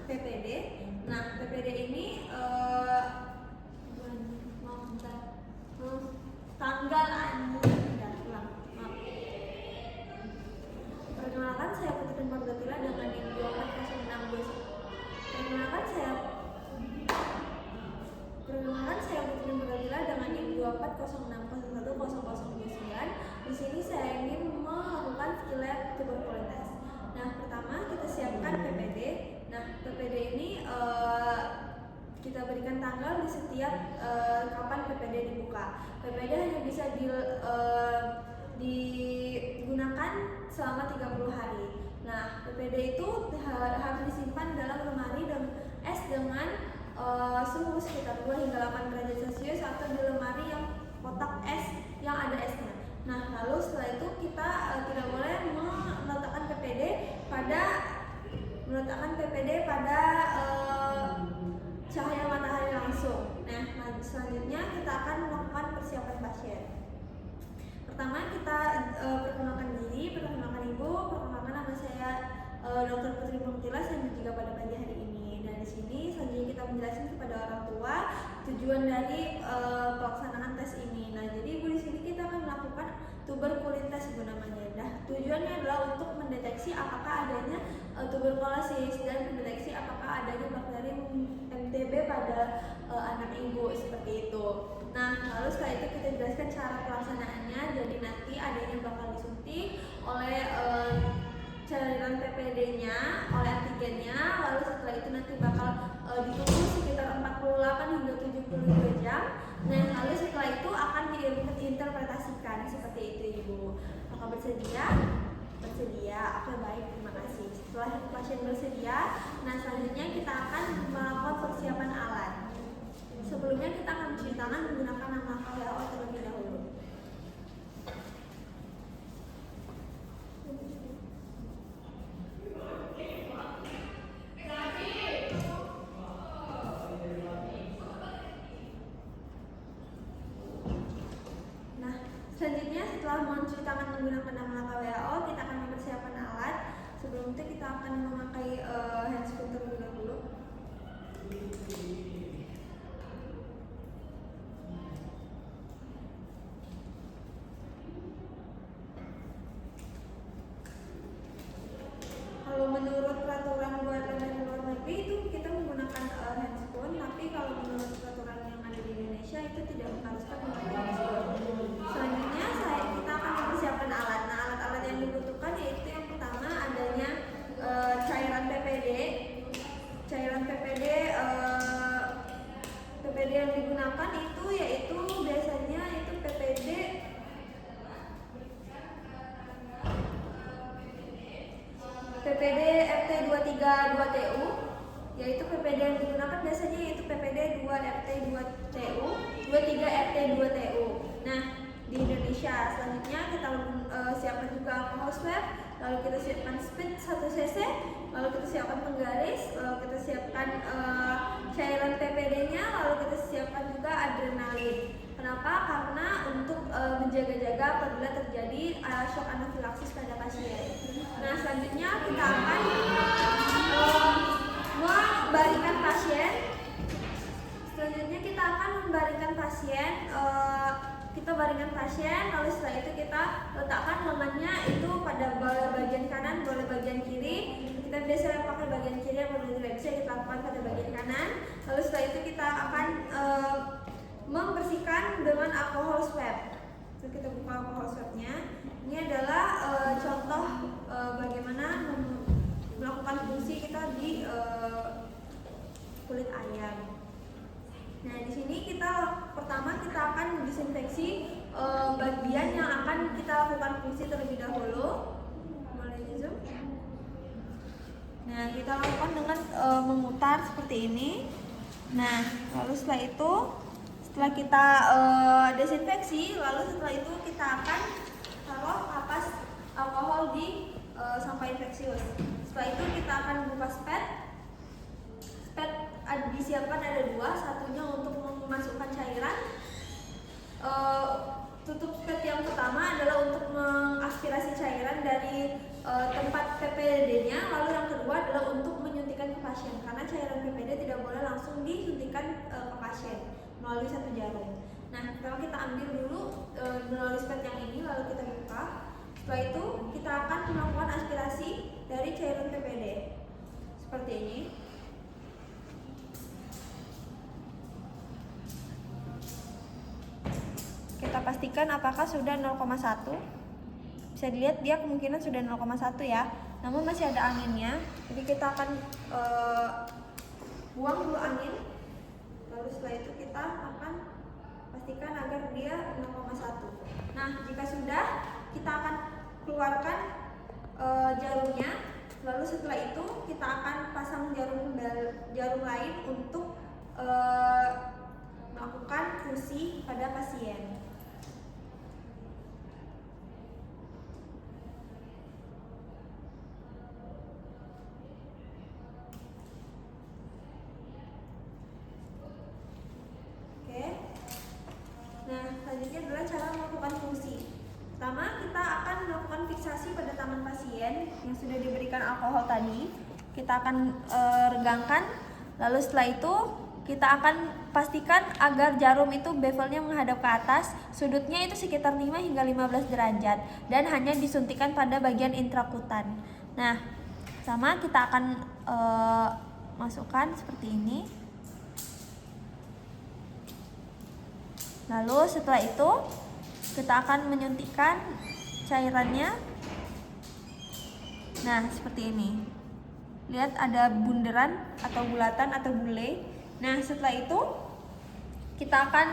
PPD. Nah, PPD ini tanggal Perkenalkan, saya Putri Margatila dengan NIM 240621. Perkenalkan, saya Putri Margatila dengan NIM 2406010029. Di sini saya ingin melakukan skill lab tuberkulitis. Nah, pertama kita siapkan PPD. Nah, PPD ini kita berikan tanggal di setiap kapan PPD dibuka. PPD hanya bisa digunakan selama 30 hari. Nah, PPD itu harus disimpan dalam lemari dan es dengan suhu sekitar 2 hingga 8 derajat Celcius atau di lemari yang kotak es yang ada esnya. Nah, lalu setelah itu kita tidak boleh meletakkan PPD pada cahaya matahari langsung. Nah, selanjutnya kita akan melakukan persiapan pasien. Pertama kita perkenalkan diri, perkenalkan ibu, perkenalkan nama saya Dr. Putri Margatila yang juga pada pagi hari ini. Dan di sini selanjutnya kita menjelaskan kepada orang tua tujuan dari pelaksanaan tes ini. Nah, jadi ibu di sini kita akan melakukan tuberkulitis ibu namanya. Nah, tujuannya adalah untuk mendeteksi apakah adanya tuberkulosis dan mendeteksi apakah adanya bakteri MTB pada anak ibu seperti itu. Nah, lalu setelah itu kita jelaskan cara pelaksanaannya. Jadi nanti adanya bakal disuntik oleh cairan PPD-nya, oleh antigennya. Lalu setelah itu nanti bakal ditunggu sekitar 48 hingga 72 jam. Nah, lalu setelah itu akan diinterpretasikan seperti itu ibu. Apakah bersedia? Bersedia. Oke, baik, terima kasih. Setelah pasien bersedia, nah selanjutnya kita akan melakukan persiapan alat. Sebelumnya kita akan mencuci tangan menggunakan nama WHO terlebih dahulu. Nah, selanjutnya setelah mencuci tangan menggunakan nama WHO, kita akan mempersiapkan alat. Sebelum itu kita akan memakai handscoon terlebih dahulu. Kalau menurut peraturan buat dari luar negeri itu kita menggunakan handscoon, tapi kalau menurut peraturan yang ada di Indonesia itu tidak mengharuskan memakai handscoon. Selanjutnya kita akan mempersiapkan alat. Nah, alat-alat yang dibutuhkan yaitu yang pertama adanya cairan PPD. Cairan PPD yang digunakan itu yaitu biasanya itu PPD FT232TU, yaitu PPD yang digunakan biasanya yaitu PPD 2FT2TU, 23FT2TU. Nah, di Indonesia selanjutnya kita siapkan juga alkohol swab, lalu kita siapkan speed 1 cc, lalu kita siapkan penggaris, lalu kita siapkan cairan PPD-nya, lalu kita siapkan juga adrenalin. Kenapa? Karena untuk menjaga-jaga apabila terjadi shock anafilaksis pada pasien. Nah, selanjutnya kita akan membaringkan pasien. Kita baringkan pasien, lalu setelah itu kita letakkan lengannya itu pada bagian kanan, boleh bagian kiri. Kita biasanya pakai bagian kiri, apabila tidak bisa kita lakukan pada bagian kanan. Lalu setelah itu kita akan membersihkan dengan alkohol swab. Jadi kita buka alkohol swabnya. Ini adalah contoh bagaimana melakukan fungsi kita di kulit ayam. Nah, di sini pertama kita akan disinfeksi bagian yang akan kita lakukan fungsi terlebih dahulu. Boleh di zoom. Nah, kita lakukan dengan memutar seperti ini. Nah, lalu setelah kita desinfeksi, lalu setelah itu kita akan taruh kapas alkohol di sampah infeksius. Setelah itu kita akan buka spet. Disiapkan ada 2, satunya untuk memasukkan cairan. Tutup spet yang pertama adalah untuk mengaspirasi cairan dari tempat PPD-nya, lalu yang kedua adalah untuk menyuntikkan ke pasien karena cairan PPD tidak boleh langsung disuntikan ke pasien melalui satu jarum. Nah, pertama kita ambil dulu melalui spet yang ini, lalu kita buka. Setelah itu kita akan melakukan aspirasi dari cairan PPD seperti ini. Kita pastikan apakah sudah 0,1. Bisa dilihat dia kemungkinan sudah 0,1 ya, namun masih ada anginnya, jadi kita akan buang dulu angin, lalu setelah itu kita akan pastikan agar dia 0,1. Nah, jika sudah, kita akan keluarkan jarumnya, lalu setelah itu kita akan pasang jarum lain untuk melakukan fusi pada pasien. Nah, selanjutnya adalah cara melakukan fungsi. Pertama, kita akan melakukan fiksasi pada tangan pasien yang sudah diberikan alkohol tadi. Kita akan regangkan, lalu setelah itu kita akan pastikan agar jarum itu bevelnya menghadap ke atas, sudutnya itu sekitar 5 hingga 15 derajat, dan hanya disuntikan pada bagian intrakutan. Nah, sama kita akan masukkan seperti ini. Lalu setelah itu kita akan menyuntikkan cairannya. Nah, seperti ini. Lihat ada bunderan atau bulatan atau bule. Nah, setelah itu kita akan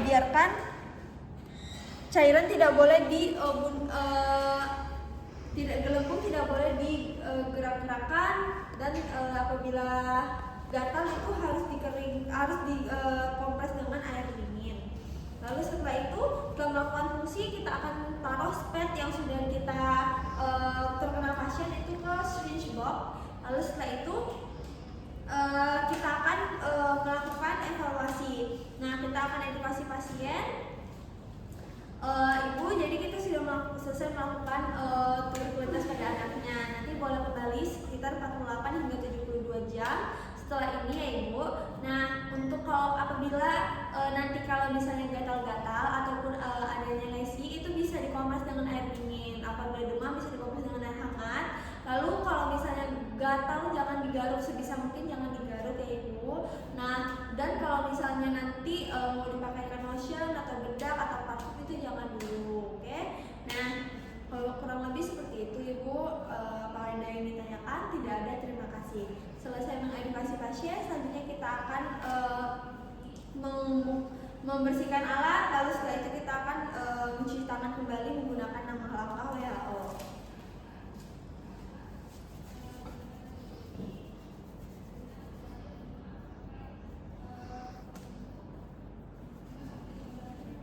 biarkan cairan tidak boleh tidak gelembung, tidak boleh digerak-gerakan, dan apabila gatal itu harus dikompres dengan air dingin. Lalu setelah itu, setelah melakukan fungsi, kita akan taruh spet yang sudah kita terkena pasien itu ke syringe box. Lalu setelah itu kita akan melakukan evaluasi. Nah, kita akan edukasi pasien. Ibu, jadi kita sudah selesai melakukan tuberkulitas pada anaknya. Nanti boleh kembali sekitar 48 hingga 72 jam setelah ini ya Ibu. Nah, untuk apabila nanti kalau misalnya gatal-gatal ataupun adanya lesi, itu bisa dikompres dengan air dingin. Apabila demam bisa dikompres dengan air hangat. Lalu kalau misalnya gatal jangan digaruk, sebisa mungkin jangan digaruk ya Ibu. Nah, dan kalau misalnya nanti mau dipakaikan lotion atau bedak atau parfum itu jangan dulu, oke? Nah, kalau kurang lebih seperti itu Ibu. Apakah ada yang ditanyakan? Tidak ada, terima kasih. Selesai mengedukasi pasien, selanjutnya kita akan membersihkan alat, lalu setelah itu kita akan mencuci tangan kembali menggunakan nama langkah WHO.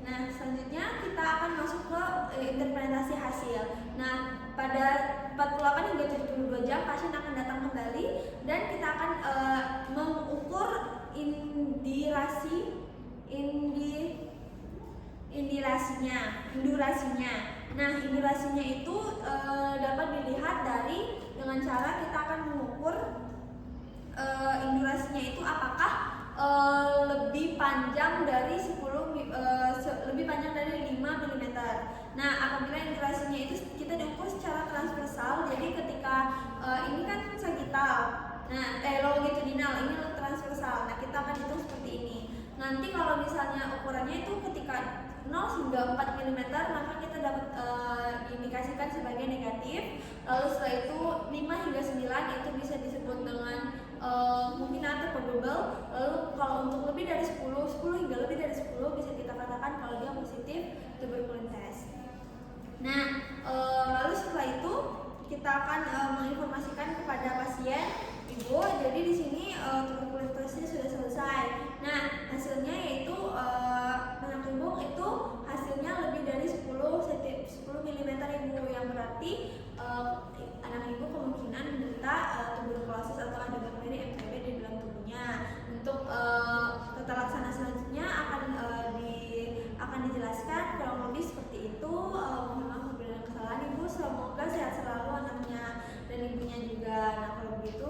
Nah, selanjutnya kita akan masuk ke interpretasi hasil. Nah, pada 48 hingga 72 jam pasien akan datang kembali dan kita akan mengukur indurasinya. Nah, indurasinya itu dapat dilihat dengan cara kita akan mengukur indurasinya itu apakah lebih panjang dari 5 mm. Nah, apabila indurasinya itu kita diukur secara transversal, jadi ketika ini kan sagittal, nah longitudinal, ini transversal. Nah, kita akan hitung seperti ini. Nanti kalau misalnya ukurannya itu ketika 0 hingga 4 mm, maka kita dapat diindikasikan sebagai negatif. Lalu setelah itu 5 hingga 9 itu bisa disebut dengan mungkin atau probable. Lalu kalau untuk lebih dari 10 hingga lebih dari 10 bisa kita katakan kalau dia positif tuberkulitis. Nah, lalu setelah itu kita akan menginformasikan kepada pasien, Ibu, jadi di sini tuberkulitisnya sudah selesai. Nah, hasilnya yaitu anak Ibu itu hasilnya lebih dari 10 mm Ibu, yang berarti anak Ibu kemungkinan menderita tuberkulosis atau ada bakteri MTB di dalam tubuhnya. Untuk tata laksana selanjutnya akan dijelaskan kurang lebih seperti itu. Mohon maaf apabila ada kesalahan Ibu. Semoga sehat selalu anaknya dan ibunya juga. Nah, kalau begitu